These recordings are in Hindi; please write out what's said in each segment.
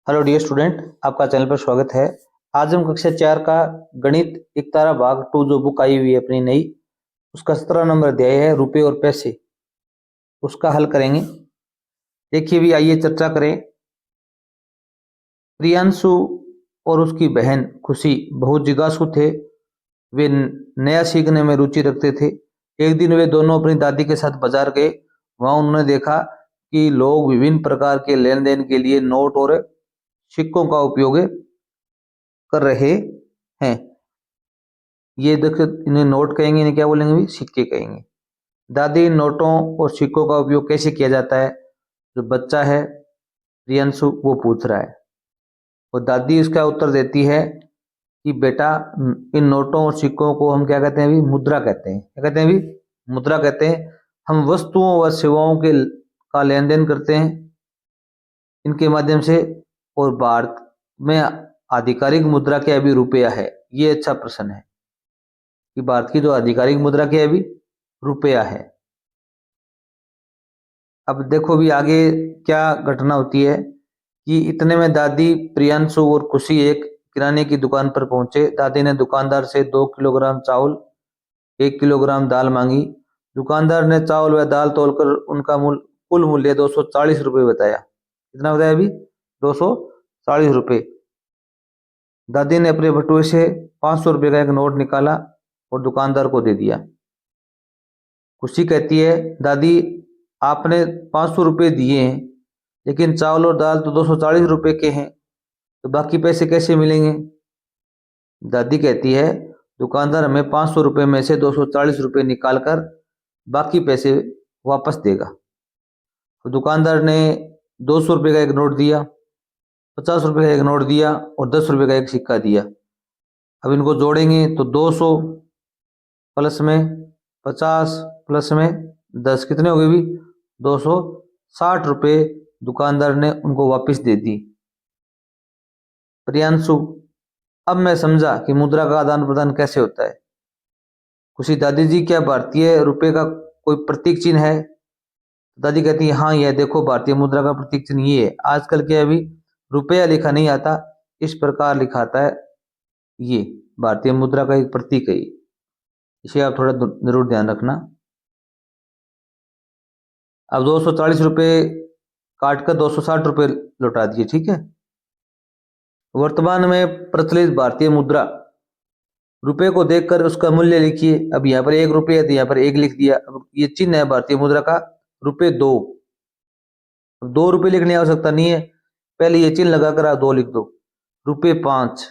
हेलो डियर स्टूडेंट, आपका चैनल पर स्वागत है। आज हम कक्षा 4 का गणित इकतारा भाग 2 जो बुक आई हुई है अपनी नई, उसका 17 नंबर अध्याय है रुपए और पैसे, उसका हल करेंगे। देखिए भी, आइए चर्चा करें। प्रियांशु और उसकी बहन खुशी बहुत जिज्ञासु थे। वे नया सीखने में रुचि रखते थे। एक दिन वे दोनों अपनी दादी के साथ बाजार गए। वहां उन्होंने देखा कि लोग विभिन्न प्रकार के लेन देन के लिए नोट और सिक्कों का उपयोग कर रहे हैं। ये देखो, इन्हें नोट कहेंगे, इन्हें क्या बोलेंगे भी, सिक्के कहेंगे। दादी इन नोटों और सिक्कों का उपयोग कैसे किया जाता है, जो बच्चा है प्रियंशु वो पूछ रहा है। और दादी इसका उत्तर देती है कि बेटा, इन नोटों और सिक्कों को हम क्या कहते हैं अभी, मुद्रा कहते हैं। क्या कहते हैं अभी, मुद्रा कहते हैं। हम वस्तुओं व सेवाओं के का लेन देन करते हैं इनके माध्यम से। और भारत में आधिकारिक मुद्रा क्या अभी रुपया है। ये अच्छा प्रश्न है कि भारत की जो आधिकारिक मुद्रा क्या है अभी, रुपया है। अब देखो भी आगे क्या घटना होती है कि इतने में दादी, प्रियांशु और खुशी एक किराने की दुकान पर पहुंचे। दादी ने दुकानदार से 2 किलोग्राम चावल, 1 किलोग्राम दाल मांगी। दुकानदार ने चावल व दाल तोलकर उनका कुल मूल्य 240 रुपये बताया। कितना बताया अभी, 240 रुपये। दादी ने अपने बटुए से 500 रुपये का एक नोट निकाला और दुकानदार को दे दिया। खुशी कहती है, दादी आपने 500 रुपये दिए हैं, लेकिन चावल और दाल तो 240 रुपये के हैं, तो बाकी पैसे कैसे मिलेंगे। दादी कहती है, दुकानदार हमें 500 रुपये में से 240 रुपये निकाल कर बाकी पैसे वापस देगा। तो दुकानदार ने 200 रुपये का एक नोट दिया, 50 रुपये का एक नोट दिया और 10 रुपये का एक सिक्का दिया। अब इनको जोड़ेंगे तो 200 प्लस में 50 प्लस में 10 कितने हो गए भी, 260 रुपये दुकानदार ने उनको वापस दे दी। प्रियांशु, अब मैं समझा कि मुद्रा का आदान प्रदान कैसे होता है। खुशी, दादी जी क्या भारतीय रुपए का कोई प्रतीक चिन्ह है। दादी कहती है, हाँ यह देखो, भारतीय मुद्रा का प्रतीक चिन्ह ये है। आजकल क्या अभी रुपया लिखा नहीं आता, इस प्रकार लिखा आता है। ये भारतीय मुद्रा का एक प्रतीक है, इसे आप थोड़ा जरूर ध्यान रखना। अब 240 रुपये काटकर 260 रुपये लौटा दिए, ठीक है। वर्तमान में प्रचलित भारतीय मुद्रा रुपए को देखकर उसका मूल्य लिखिए। अब यहाँ पर 1 रुपये है तो यहाँ पर 1 लिख दिया। अब ये चिन्ह है भारतीय मुद्रा का, रुपए 2। अब 2 रुपये लिखने की आवश्यकता नहीं है, पहले ये चिन्ह लगाकर आप 2 लिख दो। रुपए 5,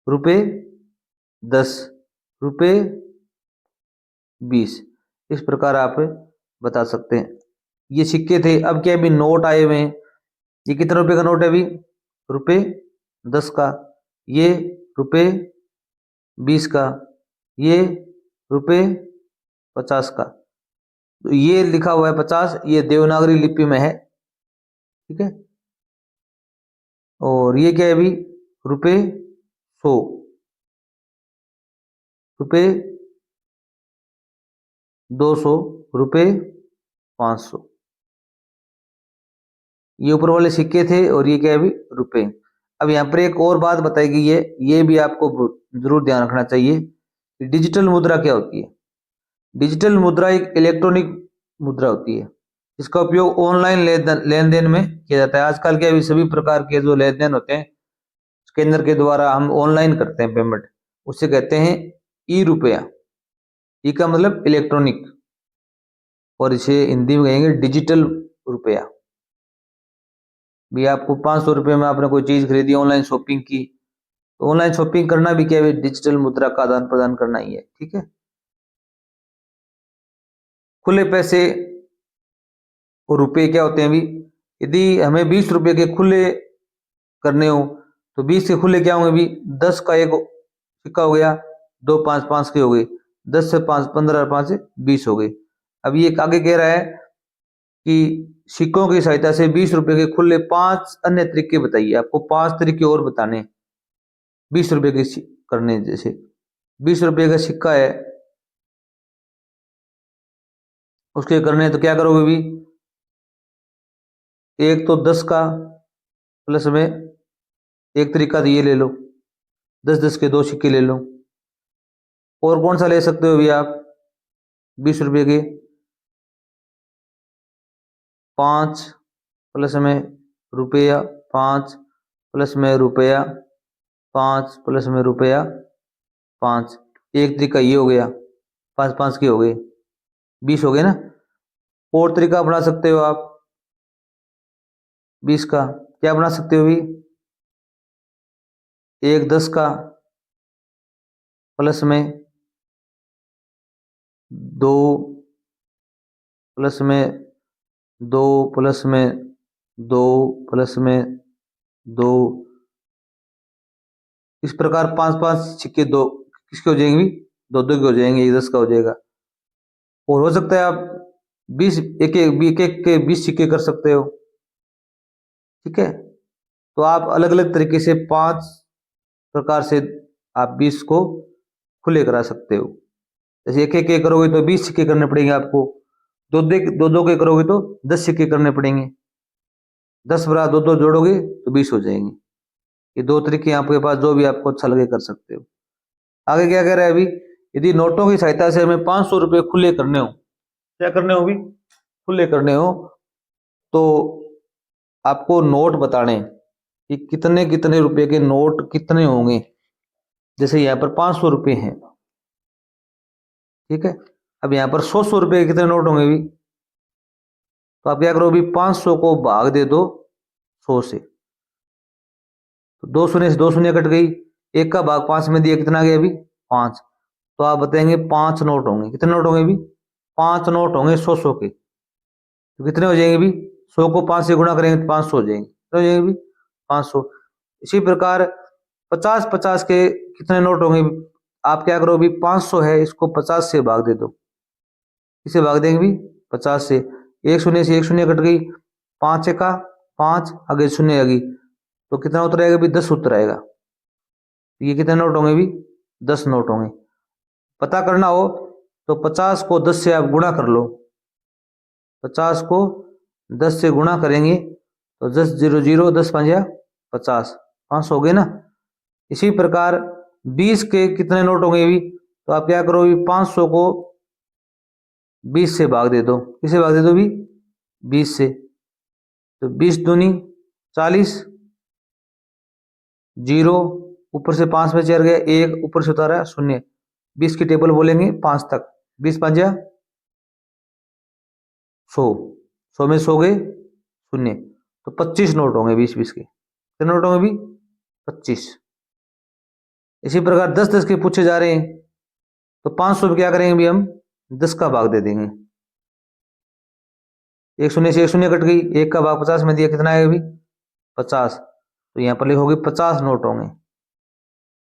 रुपए 10, रुपए 20, इस प्रकार आप बता सकते हैं। ये सिक्के थे। अब क्या अभी नोट आए हुए हैं। ये कितने रुपए का नोट है अभी, रुपए 10 का। ये रुपए 20 का। ये रुपए 50 का। तो ये लिखा हुआ है 50, ये देवनागरी लिपि में है, ठीक है। और ये क्या है अभी, रुपए 100, रुपए 200, रुपए 500। ये ऊपर वाले सिक्के थे और ये क्या है अभी, रुपए। अब यहाँ पर एक और बात बताई गई है, ये भी आपको जरूर ध्यान रखना चाहिए कि डिजिटल मुद्रा क्या होती है। डिजिटल मुद्रा एक इलेक्ट्रॉनिक मुद्रा होती है, इसका उपयोग ऑनलाइन लेन देन में किया जाता है। आजकल के अभी सभी प्रकार के जो लेन देन होते हैं स्कैनर के द्वारा हम ऑनलाइन करते हैं पेमेंट, उसे कहते हैं ई रुपया। ई का मतलब इलेक्ट्रॉनिक, और इसे हिंदी में कहेंगे डिजिटल रुपया। भी आपको 500 रुपये में आपने कोई चीज खरीदी, ऑनलाइन शॉपिंग की, तो ऑनलाइन शॉपिंग करना भी क्या है, डिजिटल मुद्रा का आदान प्रदान करना ही है, ठीक है। खुले पैसे और रुपए क्या होते हैं भी, यदि हमें 20 रुपये के खुले करने हो तो 20 के खुले क्या होंगे भी, 10 का एक सिक्का हो गया, 2 5 5 के हो गए, 10 से 5 15, 5 से 20 हो गए। अब ये आगे कह रहा है कि सिक्कों की सहायता से 20 रुपये के खुले 5 अन्य तरीके बताइए। आपको 5 तरीके और बताने 20 रुपये के करने। जैसे 20 रुपये का सिक्का है, उसके करने तो क्या करोगे भी, एक तो 10 का, प्लस में एक तरीका तो ये ले लो, 10-10 के 2 सिक्के ले लो। और कौन सा ले सकते हो अभी आप, 20 रुपये के 5 प्लस में रुपया 5 प्लस में रुपया 5 प्लस में रुपया 5। एक तरीका ये हो गया, 5-5 के हो गए, 20 हो गए ना। और तरीका अपना सकते हो आप 20 का, क्या बना सकते हो अभी, एक 10 का प्लस में 2 प्लस में 2 प्लस में 2 प्लस में 2, इस प्रकार 5-5 सिक्के दो किसके हो जाएंगे, 2-2 के हो जाएंगे, एक 10 का हो जाएगा। और हो सकता है आप 20 एक एक के 20 सिक्के कर सकते हो, ठीक है। तो आप अलग अलग तरीके से 5 प्रकार से आप 20 को खुले करा सकते हो। जैसे एक एक करोगे तो 20 सिक्के करने पड़ेंगे आपको, दो के करोगे तो 10 सिक्के करने पड़ेंगे, 10 बरा 2-2 जोड़ोगे तो 20 हो जाएंगे। ये 2 तरीके आपके पास, जो भी आपको अच्छा लगे कर सकते हो। आगे क्या कह रहा है अभी, यदि नोटों की सहायता से हमें 500 रुपये खुले करने हो, क्या करने हो, भी खुले करने हो, तो आपको नोट बताने कि कितने कितने रुपए के नोट कितने होंगे। जैसे यहाँ पर 500 रुपये हैं, ठीक है। अब यहाँ पर 100 रुपये के कितने नोट होंगे भी, तो आप क्या करो, अभी 500 को भाग दे दो 100 से, तो 2 शून्य से 2 शून्य कट गई, एक का भाग 5 में दिया, कितना गया अभी 5। तो आप बताएंगे 5 नोट होंगे, कितने नोट होंगे अभी, 5 नोट होंगे 100 के। तो कितने हो जाएंगे अभी, 100 को 5 से गुणा करेंगे तो 500 हो जाएंगे, कितने हो जाएंगे अभी 500। इसी प्रकार 50-50 के कितने नोट होंगे, आप क्या करो अभी 500 है, इसको 50 से भाग दे दो, इसे भाग देंगे भी 50 से, एक शून्य से एक शून्य कट गई, 5 का 5, आगे शून्य आ गई, तो कितना उत्तर आएगा भी 10 उत्तर आएगा। ये कितने नोट होंगे भी 10 नोट होंगे। पता करना हो तो 50 को 10 से आप गुणा कर लो, 50 को 10 से गुणा करेंगे तो 10 0 0, 10 5 50, 500 हो गए ना। इसी प्रकार 20 के कितने नोट होंगे भी, तो आप क्या करो, 500 को 20 से भाग दे दो, किसे भाग दे दो भी 20 से, तो 20 दूनी 40, 0 ऊपर से 5 में चढ़ गया, 1 ऊपर से उतारा 0, 20 की टेबल बोलेंगे 5 तक, 20 5 100, 100 में 100 गए 0, तो 25 नोट होंगे 20-20 के, कितने नोट होंगे भी 25। इसी प्रकार 10-10 के पूछे जा रहे हैं, तो 500 में क्या करेंगे भी हम 10 का भाग दे देंगे, एक शून्य से एक शून्य कट गई, एक का भाग 50 में दिया, कितना आएगा भी 50। तो यहाँ पर लिखोगे 50 नोट होंगे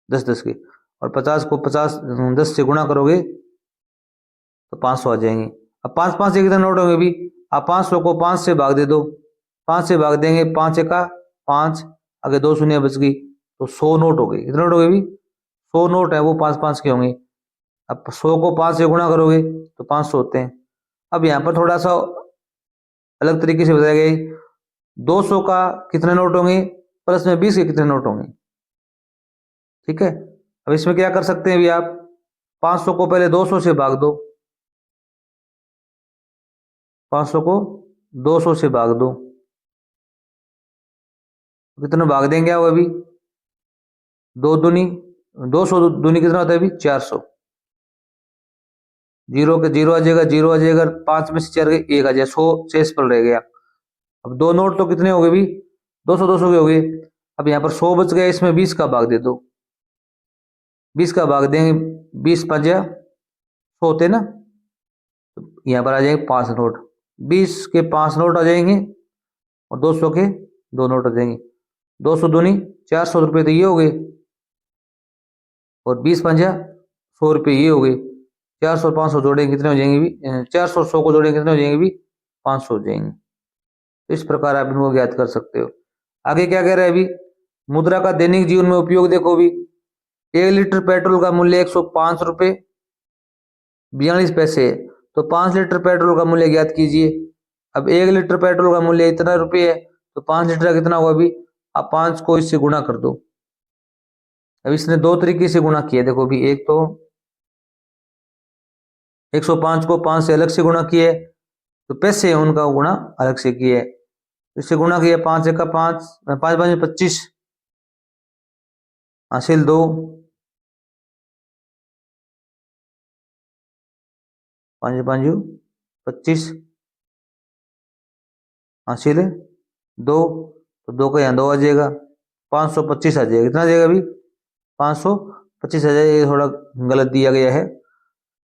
10-10 के, और 50 को 10 से गुणा करोगे तो 500 आ जाएंगे। अब 5-5 के कितने नोट होंगे भी, आप 500 को 5 से भाग दे दो, 5 से भाग देंगे, 5 का 5, आगे 2 शून्य बच गई, तो 100 नोट हो गए, कितने नोट हो गए भी 100 नोट है, वो 5-5 के होंगे। अब 100 को 5 से गुणा करोगे तो 500 होते हैं। अब यहाँ पर थोड़ा सा अलग तरीके से बताया गया, 200 का कितने नोट होंगे प्लस में 20 के कितने नोट होंगे, ठीक है। अब इसमें क्या कर सकते हैं भी आप, 500 को पहले 200 से भाग दो, 500 को 200 से भाग दो, कितने भाग देंगे आप अभी, 2 दूनी 200 दूनी कितना होता है अभी 400, 0 के 0 आ जाएगा, 0 आ जाएगा, 5 में से 4 गए 1 आ जाएगा, 100 शेष पर रह गया। अब 2 नोट तो कितने हो गए भी 200-200 के हो गए। अब यहाँ पर 100 बच गया, इसमें 20 का भाग दे दो, 20 का भाग देंगे, 20 5 100 होते ना, तो यहाँ पर आ जाएंगे 5 नोट, 20 के 5 नोट आ जाएंगे और 200 के 2 नोट आ जाएंगे, 200 दूनी 400 रुपये तो ये हो गए, और 20 5 100 रुपये ये हो गए, 400 500 जोड़ेंगे कितने हो जाएंगे भी 400 100 को जोड़ेंगे कितने हो जाएंगे भी 500 हो जाएंगे। तो इस प्रकार आप इनको ज्ञात कर सकते हो। आगे क्या कह रहा है अभी, मुद्रा का दैनिक जीवन में उपयोग देखो भी, 1 लीटर पेट्रोल का मूल्य 105 रुपये 42 पैसे है, तो 5 लीटर पेट्रोल का मूल्य ज्ञात कीजिए। अब 1 लीटर पेट्रोल का मूल्य इतना रुपये है, तो 5 लीटर का कितना हुआ अभी आप 5 को इससे गुणा कर दो। अब इसने दो तरीके से गुणा किया, देखो भी, एक तो 105 को 5 से अलग से गुणा किया है, तो पैसे हैं उनका गुणा अलग से किया है। इससे गुणा किया, 5 का 5, 5 5 25, हासिल 2, 5 5 25, हासिल 2, तो 2 का यहाँ 2 आ जाएगा, 525 आ जाएगा। कितना आ जाएगा अभी? 525 आ जाएगा। ये थोड़ा गलत दिया गया है,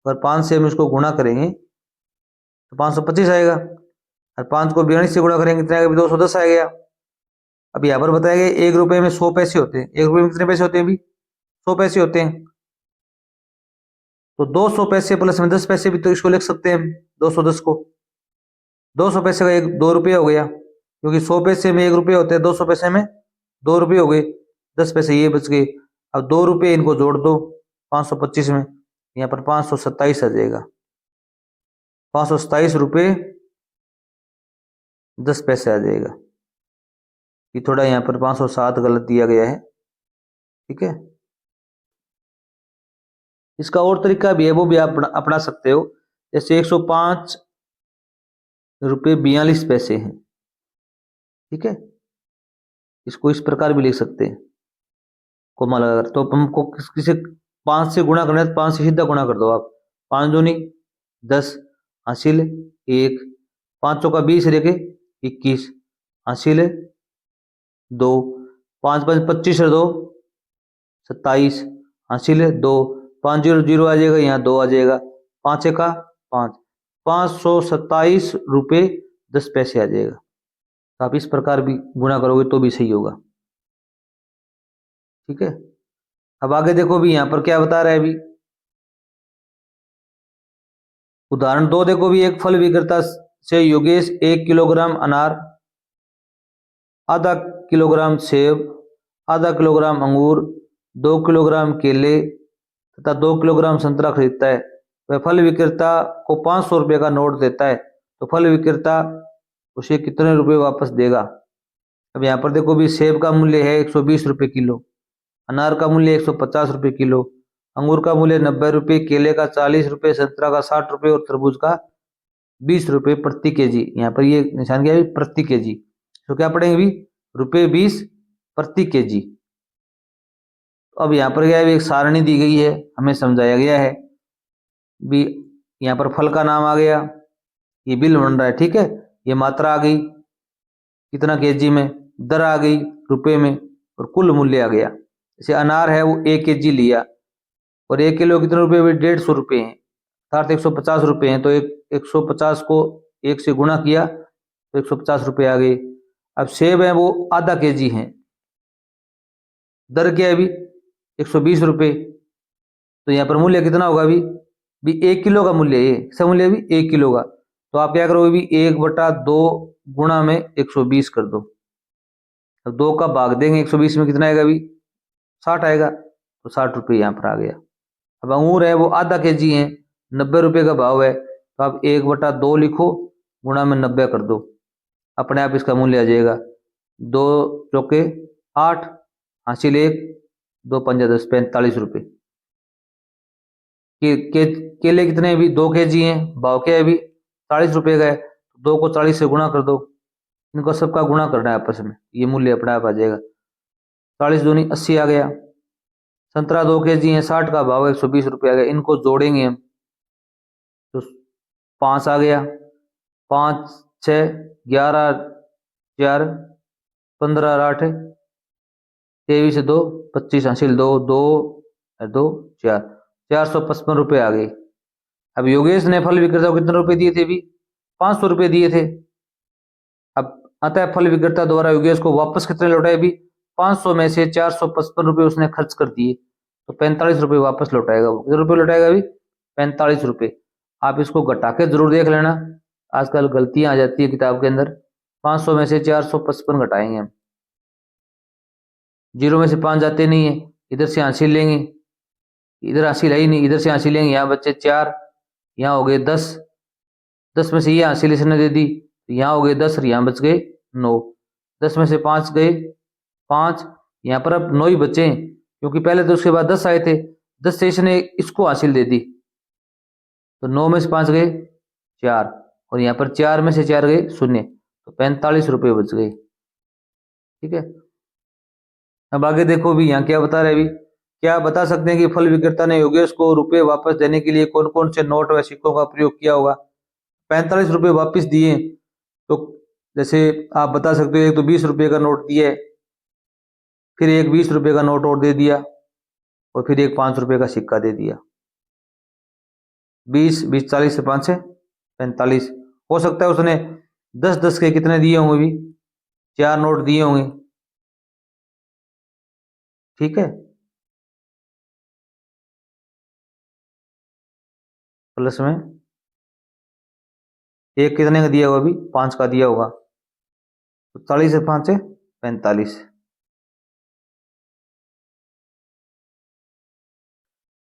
अगर 5 से हम इसको गुणा करेंगे तो 525 आएगा, और 5 को 42 से गुणा करेंगे कितना आएगा? 210 आ गया। अब यहाँ पर बताया गया 1 रुपए में 100 पैसे होते हैं। 1 रुपए में कितने पैसे होते हैं? अभी 100 पैसे होते हैं। तो 200 पैसे प्लस में 10 पैसे भी तो इसको लिख सकते हैं हम, 210 को। 200 पैसे का एक 2 रुपये हो गया, क्योंकि 100 पैसे में 1 रुपये होते हैं, 200 पैसे में 2 रुपये हो गए, 10 पैसे ये बच गए। अब 2 रुपये इनको जोड़ दो 525 में, यहाँ पर 527 आ जाएगा। 527 रुपये 10 पैसे आ जाएगा। ये थोड़ा यहाँ पर 507 गलत दिया गया है, ठीक है। इसका और तरीका भी है, वो भी आप अपना सकते हो। जैसे 105 रुपये 42 पैसे हैं, ठीक है। इसको इस प्रकार भी लिख सकते हैं, कोमा लगाकर। तो हमको किसी 5 से गुणा करना है तो 5 से सीधा गुणा कर दो आप। 5 दूनी 10, हासिल 1, 5 का 20 रेखे 21, हासिल 2, 5 5 25 और 2 27, हासिल 2, 5 0 0 आ जाएगा, यहाँ 2 आ जाएगा, 5 का 5, 527 रुपये 10 पैसे आ जाएगा। तो आप इस प्रकार भी गुणा करोगे तो भी सही होगा, ठीक है। अब आगे देखो भी, यहाँ पर क्या बता रहा है अभी, उदाहरण 2 देखो भी। एक फल विक्रेता से योगेश 1 किलोग्राम अनार, आधा किलोग्राम सेब, आधा किलोग्राम अंगूर, 2 किलोग्राम केले तथा 2 किलोग्राम संतरा खरीदता है। वह फल विक्रेता को 500 रुपये का नोट देता है, तो फल विक्रेता उसे कितने रुपए वापस देगा? अब यहाँ पर देखो भी, सेब का मूल्य है 120 रुपये किलो, अनार का मूल्य 150 रुपये किलो, अंगूर का मूल्य 90 रुपये, केले का 40 रुपये, संतरा का 60 रुपये और तरबूज का 20 रुपये प्रति केजी। यहाँ पर ये निशान क्या है? प्रति केजी। तो क्या पढ़ेंगे अभी? रुपये 20 प्रति केजी। अब यहाँ पर क्या है? एक सारणी दी गई है, हमें समझाया गया है भी। यहाँ पर फल का नाम आ गया, ये बिल बन रहा है, ठीक है। ये मात्रा आ गई कितना केजी में, दर आ गई रुपए में, और कुल मूल्य आ गया। जैसे अनार है वो 1 केजी लिया, और 1 किलो कितने रुपए? 150 रुपये हैं, अर्थात 150 रुपये हैं। तो 150 को 1 से गुणा किया तो 150 रुपये आ गए। अब सेब है वो आधा केजी है, दर क्या है अभी? 120 रुपये। तो यहाँ पर मूल्य कितना होगा अभी? 1 किलो का मूल्य है, किसका मूल्य अभी? 1 किलो का। तो आप क्या करोगे अभी? 1/2 गुणा में 120 कर दो। अब 2 का भाग देंगे 120 में, कितना आएगा अभी? 60 आएगा, तो 60 रुपये यहाँ पर आ गया। अब अंगूर है वो आधा केजी है, 90 रुपये का भाव है, तो आप 1/2 लिखो, गुणा में 90 कर दो, अपने आप इसका मूल्य आ जाएगा। 2 चौके 8, हासिल 1, 2 पंजा 10, 45 रुपये। केले कितने अभी? 2 केजी हैं, भाव क्या है अभी? 40 रुपये का है, 2 को 40 से गुणा कर दो, इनको सबका गुणा करना है आपस में, ये मूल्य अपने आप आ जाएगा। 40 दूनी 80 आ गया। संतरा 2 केजी है, 60 का भाव है, 120 रुपये आ गया। इनको जोड़ेंगे हम तो 5 आ गया, 5 6 11 4 15 8 23 2 25, हासिल 2 2 2 4, 455 रुपये आ गए। अब योगेश ने फल विक्रेता को कितने रुपए दिए थे अभी? 500 रुपये दिए थे। अब अतः फल विक्रेता द्वारा योगेश को वापस कितने लौटाए अभी? 500 में से 455 रुपये उसने खर्च कर दिए, तो 45 रुपये वापस लौटाएगा। वो कितने रुपये लौटाएगा अभी? 45 रुपये। आप इसको घटा के जरूर देख लेना, आजकल गलतियां आ जाती है किताब के अंदर। 500 में से 455 घटाएंगे हम, 0 में से 5 जाते नहीं है, इधर से हासिल लेंगे, इधर हासिल है ही नहीं, इधर से हासिल लेंगे, यहाँ बच्चे 4, यहाँ हो गए 10, 10 में से ये हासिल इसने दे दी, यहाँ हो गए 10 और यहाँ बच गए 9, 10 में से 5 गए 5, यहाँ पर अब 9 ही बचे हैं, क्योंकि पहले तो उसके बाद 10 आए थे, 10 से इसने इसको हासिल दे दी, तो 9 में से 5 गए 4, और यहाँ पर 4 में से 4 गए 0, तो 45 रुपये बच गए। ठीक है, अब आगे देखो भी यहाँ क्या बता रहे अभी, क्या बता सकते हैं कि फल विक्रेता ने योगेश को रुपए वापस देने के लिए कौन कौन से नोट व सिक्कों का प्रयोग किया होगा। 45 रुपये वापस दिए, तो जैसे आप बता सकते हो, एक तो 20 रुपये का नोट दिया है, फिर एक 20 रुपये का नोट और दे दिया, और फिर एक 5 रुपये का सिक्का दे दिया। 20 20 40 से 5 से 45। हो सकता है उसने 10 के कितने दिए होंगे भी, 4 नोट दिए होंगे। ठीक है, प्लस में एक कितने का दिया होगा अभी, 5 का दिया होगा, तो 40 से 5 से 45।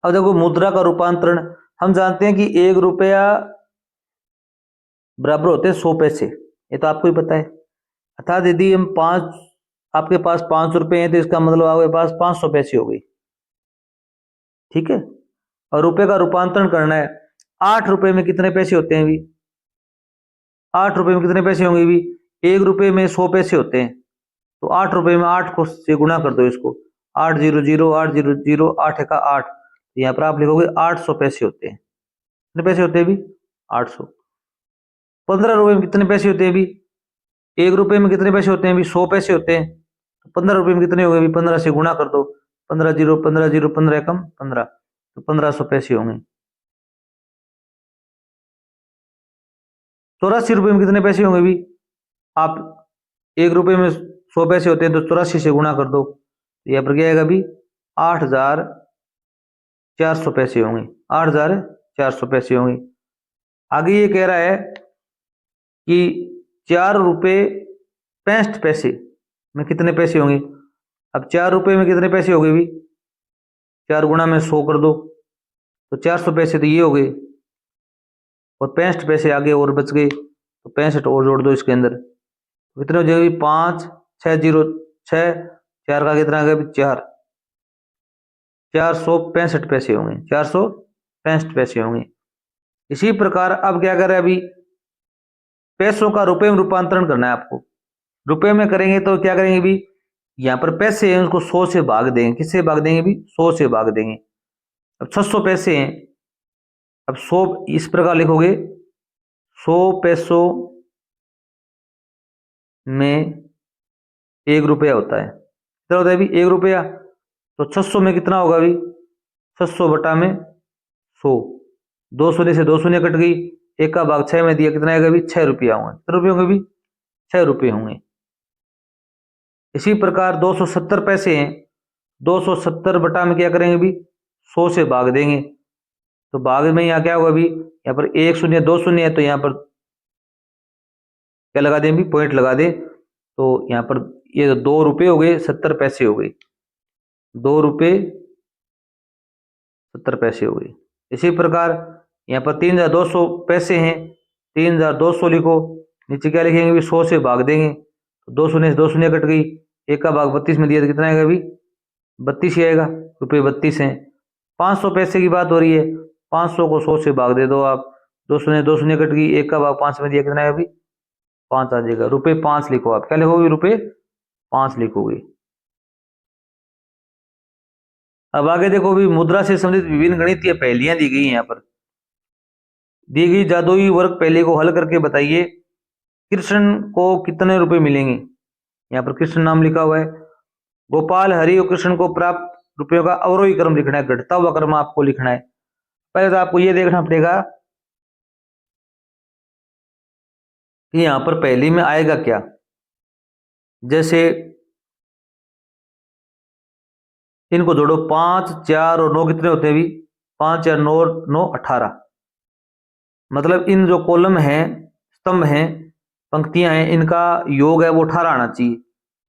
अब देखो मुद्रा का रूपांतरण, हम जानते हैं कि 1 रुपया बराबर होते हैं 100 पैसे, ये तो आपको ही पता है। अर्थात यदि हम 5, आपके पास 5 रुपए हैं, तो इसका मतलब आपके पास 500 पैसे हो गई। ठीक है, और रुपए का रूपांतरण करना है, 8 रुपए में कितने पैसे होते हैं भी, 8 रुपए में कितने पैसे होंगे भी, 1 रुपए में 100 पैसे होते हैं, तो 8 रुपए में 8 को से गुणा कर दो इसको, 8 0 0 8 0 0 8 का 8, यहाँ पर आप लिखोगे 800 पैसे होते हैं। कितने पैसे होते हैं भी, 800। 15 रुपए में कितने पैसे होते हैं भी, 1 रुपए में कितने पैसे होते हैं भी, 100 पैसे होते हैं, तो 15 रुपए में कितने हो गए भी, 15 से गुणा कर दो, 15 0 15 0 15 कम 15, तो 1500 पैसे होंगे। 84 रुपए में कितने पैसे होंगे भी, आप 1 रुपए में 100 पैसे होते हैं, तो 84 से गुणा कर दो, तो यहाँ पर क्या आएगा भी, 8400 पैसे होंगे, 8400 पैसे होंगे। आगे ये कह रहा है कि 4 रुपये 65 पैसे में कितने पैसे होंगे। अब 4 रुपये में कितने पैसे हो गए भी, 4 गुणा में 100 कर दो, तो 400 पैसे तो ये हो गए, और 65 पैसे आगे और बच गए, तो 65 और जोड़ दो इसके अंदर, तो कितने हो जाएगी, 5 6 0 6, 4 का कितना आ गया 4, 465 पैसे होंगे, 465 पैसे होंगे। इसी प्रकार अब क्या करें, अभी पैसों का रुपए में रूपांतरण करना है आपको। रुपए में करेंगे तो क्या करेंगे भी, यहाँ पर पैसे हैं उसको 100 से भाग देंगे, किससे भाग देंगे भी, 100 से भाग देंगे। अब 600 पैसे हैं, अब 100 इस प्रकार लिखोगे, 100 पैसों में 1 रुपया होता है, कितना होता है भी 1 रुपया, तो 600 में कितना होगा भी, 600 बटा में 100, 2 शून्य से 2 शून्य कट गई, 1 का भाग 6 में दिया, कितना आएगा भी 6 रुपया होंगे, कितने रुपये होंगे भी, 6 रुपये होंगे। इसी प्रकार 270 पैसे हैं, 270 बटा में क्या करेंगे भी, 100 से भाग देंगे, तो भाग में यहाँ क्या होगा भी, यहाँ पर 1 शून्य 2 शून्य है, तो यहाँ पर क्या लगा दें भी, पॉइंट लगा दे, तो यहाँ पर ये 2 रुपये हो गए 70 पैसे हो गए, 2 रुपये 70 पैसे हो गए। इसी प्रकार यहाँ पर 3200 पैसे हैं, 3200 लिखो, नीचे क्या लिखेंगे भी, 100 से भाग देंगे, तो 2 शून्य से 2 शून्य कट गई, 1 का भाग 32 में दिया, तो कितना आएगा भी, 32 ही आएगा, रुपये 32 हैं। 500 पैसे की बात हो रही है, 500 को 100 से भाग दे दो आप, 2 शून्य कट गई, 1 का भाग 5 में दिया, कितना आएगा भी, 5 आ जाएगा, रुपये 5 लिखो, आप क्या लिखोगे, रुपये 5 लिखोगे। अब आगे देखो भी, मुद्रा से संबंधित विभिन्न गणितीय पहेलियां दी गई हैं। यहाँ पर दी गई जादुई वर्ग पहेली को हल करके बताइए, कृष्ण को कितने रुपए मिलेंगे। यहाँ पर कृष्ण नाम लिखा हुआ है, गोपाल हरि और कृष्ण को प्राप्त रुपयों का अवरोही क्रम लिखना है, घटता हुआ क्रम आपको लिखना है। पहले तो आपको यह देखना पड़ेगा कि यहाँ पर पहेली में आएगा क्या। जैसे इनको जोड़ो, 5 4 और 9 कितने होते हैं भी, 5 4 9 9 18, मतलब इन जो कॉलम हैं, स्तंभ हैं, पंक्तियां हैं, इनका योग है वो 18 आना चाहिए।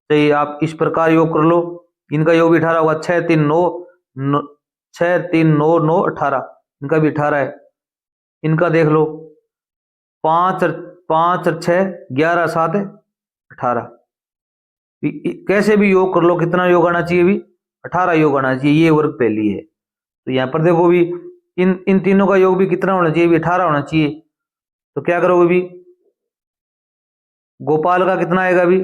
तो आप इस प्रकार योग कर लो, इनका योग भी 18 होगा, 6 3 9 6 3 9 9 18, इनका भी 18 है। इनका देख लो, 5 और 6 11 7 18, कैसे भी योग कर लो, कितना योग आना चाहिए भी, 18 योग आना चाहिए, ये वर्ग पहली है। तो यहाँ पर देखो भी इन इन तीनों का योग भी कितना होना चाहिए भी, 18 होना चाहिए। तो क्या करोगे भी, गोपाल का कितना आएगा भी,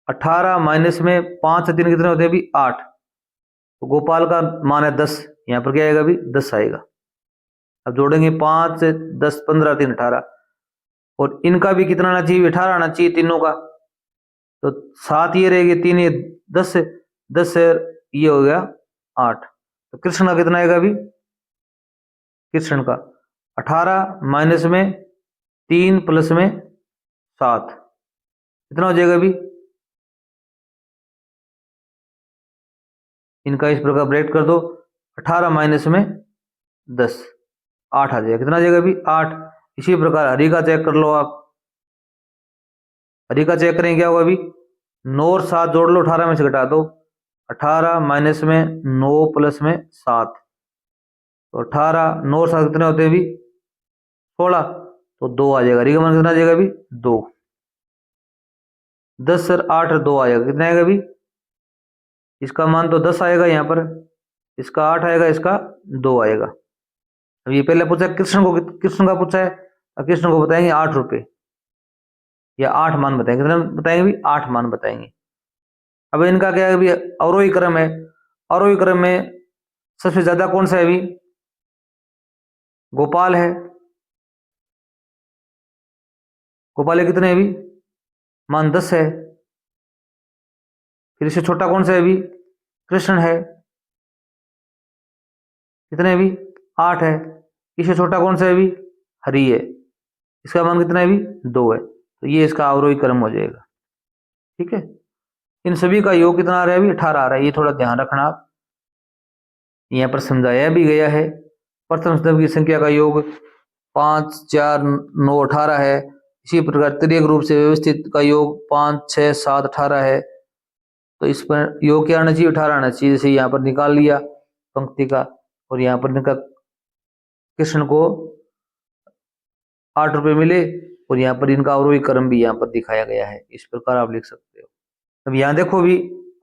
18 माइनस में 5 से 3 कितने होते हैं भी, 8। तो गोपाल का मान है 10, यहाँ पर क्या आएगा भी, 10 आएगा। अब जोड़ेंगे 5 से 10, 15, 3, 18। और इनका भी कितना आना चाहिए, 18 आना चाहिए तीनों का। तो 7 ये रहेगी, 3 ये 10 से 10 से ये हो गया 8। तो कृष्ण का कितना आएगा भी, कृष्ण का 18 माइनस में 3 प्लस में 7 कितना हो जाएगा भी, इनका इस प्रकार ब्रेक कर दो, 18 माइनस में 10, 8 आ जाएगा। कितना आ जाएगा भी, 8। इसी प्रकार हरि का चेक कर लो आप, हरि का चेक करेंगे क्या होगा भी, 9 और 7 जोड़ लो, 18 में से घटा दो, 18 माइनस में 9 प्लस में 7। तो 18, 9 और 7 कितने होते हैं भी, 16। तो 2 आ जाएगा, हरि का मान कितना आ जाएगा भी, 2। 10 और 8 2 आएगा, कितना आएगा भी, इसका मान तो 10 आएगा यहाँ पर, इसका 8 आएगा, इसका 2 आएगा। अब ये पहले पूछा कृष्ण को, कृष्ण का पूछा है, कृष्ण को बताएंगे 8 रुपए, या 8 मान बताएंगे, कितना बताएंगे भी, 8 मान बताएंगे। अब इनका क्या है भी, अवरोही क्रम है, अवरोही क्रम में सबसे ज्यादा कौन सा है भी, गोपाल है। गोपाल कितने है भी, मान 10 है। फिर इससे छोटा कौन सा है भी, कृष्ण है, कितने भी, 8 है। इससे छोटा कौन सा है भी, हरि है, इसका मान कितना है भी, 2 है। तो ये इसका अवरोही क्रम हो जाएगा। ठीक है, इन सभी का योग कितना आ रहा है भी, 18 आ रहा है, ये थोड़ा ध्यान रखना आप। यहाँ पर समझाया भी गया है, प्रथम स्तंभ की संख्या का योग 5, 4, 9, 18 है। इसी प्रकार तिर्यक रूप से व्यवस्थित का योग 5, 6, 7, 18 है। तो इस पर योग क्या आना चाहिए, 18 आना चाहिए। जैसे यहाँ पर निकाल लिया पंक्ति का, और यहाँ पर निकाल, कृष्ण को 8 रुपए मिले, और यहाँ पर इनका अवरोही क्रम भी यहाँ पर दिखाया गया है, इस प्रकार आप लिख सकते हो। अब यहाँ देखो भी,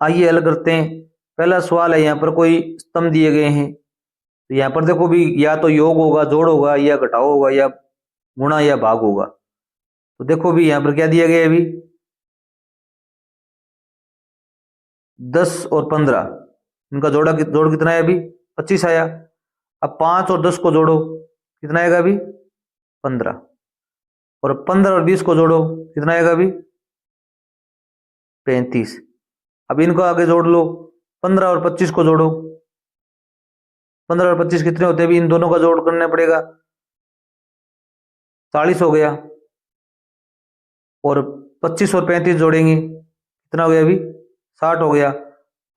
आइए हल करते हैं। पहला सवाल है, यहाँ पर कोई स्तंभ दिए गए हैं, तो यहाँ पर देखो भी, या तो योग होगा, जोड़ होगा, या घटाओ होगा, या गुणा या भाग होगा। तो देखो भी यहाँ पर क्या दिया गया है अभी, 10 और 15, इनका जोड़ कितना है अभी, 25 आया। अब 5 और 10 को जोड़ो, कितना आएगा अभी, 15। और 15 और 20 को जोड़ो, कितना आएगा अभी, 35। अब इनको आगे जोड़ लो, 15 और 25 को जोड़ो, 15 और 25 कितने होते हैं अभी, इन दोनों का जोड़ करना पड़ेगा, 40 हो गया। और 25 और 35 जोड़ेंगे, कितना हो गया अभी, 60 हो गया।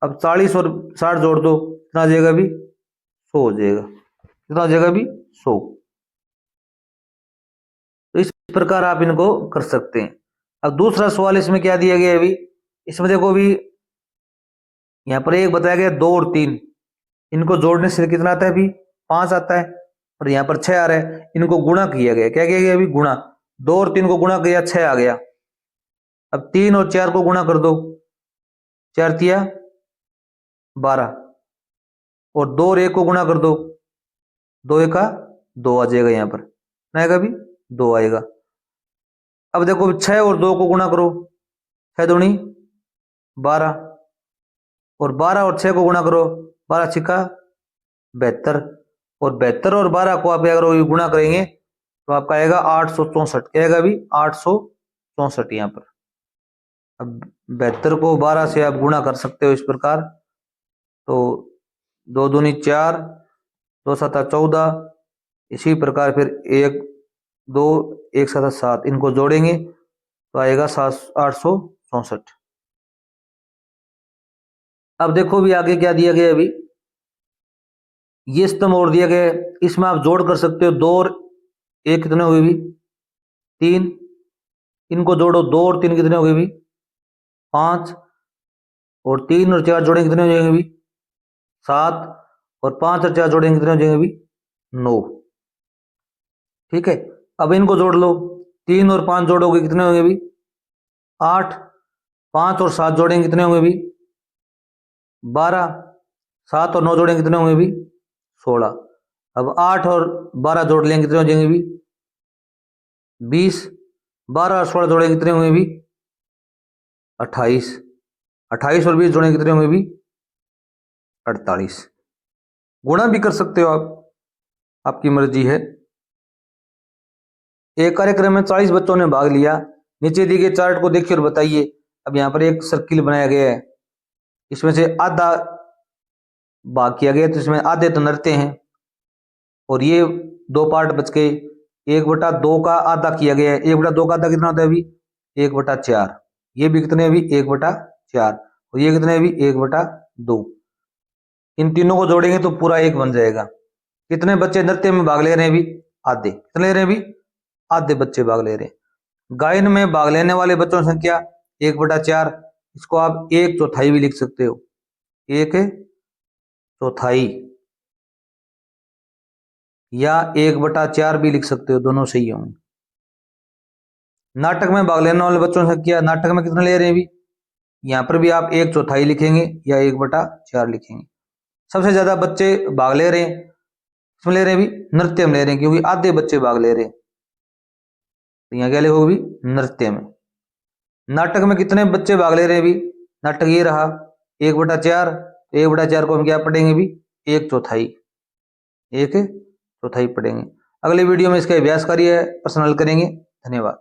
अब 40 और 60 जोड़ दो, कितना आ जाएगा अभी, 100 हो जाएगा। कितना हो जाएगा अभी, 100। तो इस प्रकार आप इनको कर सकते हैं। अब दूसरा सवाल इसमें क्या दिया गया है अभी, इसमें देखो भी, यहाँ पर एक बताया गया 2 और 3, इनको जोड़ने से कितना आता है अभी, 5 आता है। और यहाँ पर 6 आ रहा है, इनको गुणा किया गया, क्या किया गया अभी, गुणा। 2 और 3 को गुणा किया, 6 आ गया। अब 3 और 4 को गुणा कर दो, 4 तिया 12। और 2 और 1 को गुणा कर दो, 2 1 का 2 आ जाएगा, यहाँ पर कितना आएगा अभी, 2 आएगा। अब देखो 6 और 2 को गुणा करो, 6 दूनी 12। और 12 और 6 को गुणा करो, 12 छिक्का 72। और 72 और 12 को आप अगर गुणा करेंगे तो आपका आएगा 864। क्या आएगा अभी, 864 यहाँ पर। अब 72 को 12 से आप गुणा कर सकते हो इस प्रकार। तो 2 दूनी 4, 2 7 14। इसी प्रकार फिर 1 2 1 7 7, इनको जोड़ेंगे तो आएगा 864। अब देखो भी आगे क्या दिया गया, अभी ये स्तंभ और दिया गया है, इसमें आप जोड़ कर सकते हो। 2 और 1 कितने हो गए भी, 3। इनको जोड़ो, 2 और 3 कितने हो गए भी, 5। और 3 और 4 जोड़ेंगे कितने हो जाएंगे भी, 7। और 5 और 4 जोड़ेंगे कितने हो जाएंगे भी, 9। ठीक है, अब इनको जोड़ लो, 3 और 5 जोड़ोगे कितने होंगे भी, 8। 5 और 7 जोड़ेंगे कितने होंगे भी? 12। 7 और 9 जोड़ेंगे कितने होंगे भी? 16। अब 8 और 12 जोड़ लेंगे कितने हो जाएंगे भी? 20। 12 और 16 जोड़ेंगे कितने होंगे भी? 28। 28 और 20 जोड़ेंगे कितने होंगे भी? 48। गुणा भी कर सकते हो आप, आपकी मर्जी है। एक कार्यक्रम में 40 बच्चों ने भाग लिया। नीचे दिए गए चार्ट को देखिए और बताइए। अब यहाँ पर एक सर्किल बनाया गया है, इसमें से आधा भाग किया गया, तो इसमें आधे तो नृत्य हैं और ये 2 पार्ट बच गए। 1/2 का आधा किया गया है। 1/2 का आधा कितना होता है अभी? 1/4। ये भी कितने अभी? 1/4। और ये कितने अभी? 1/2। इन तीनों को जोड़ेंगे तो पूरा एक बन जाएगा। कितने बच्चे नृत्य में भाग ले रहे हैं अभी? आधे। कितने ले रहे हैं अभी? आधे बच्चे भाग ले रहे हैं। गायन में भाग लेने वाले बच्चों की संख्या 1/4। इसको आप 1/4 भी लिख सकते हो, 1/4 या 1/4 भी लिख सकते हो, दोनों सही होंगे। नाटक में भाग लेने वाले बच्चों की संख्या, नाटक में कितने ले रहे हैं अभी? यहाँ पर भी आप 1/4 लिखेंगे या 1/4 लिखेंगे। सबसे ज्यादा बच्चे भाग ले रहे हैं, इसमें ले रहे हैं अभी? नृत्य में ले रहे हैं, क्योंकि आधे बच्चे भाग ले रहे हैं, तो यहाँ क्या लिखोगे भी? नृत्य में। नाटक में कितने बच्चे भाग ले रहे हैं अभी? नाटक ये रहा 1/4। 1/4 को हम क्या पढ़ेंगे भी? 1/4। 1/4 पढ़ेंगे। अगले वीडियो में इसका अभ्यास करिए, पर्सनल करेंगे। धन्यवाद।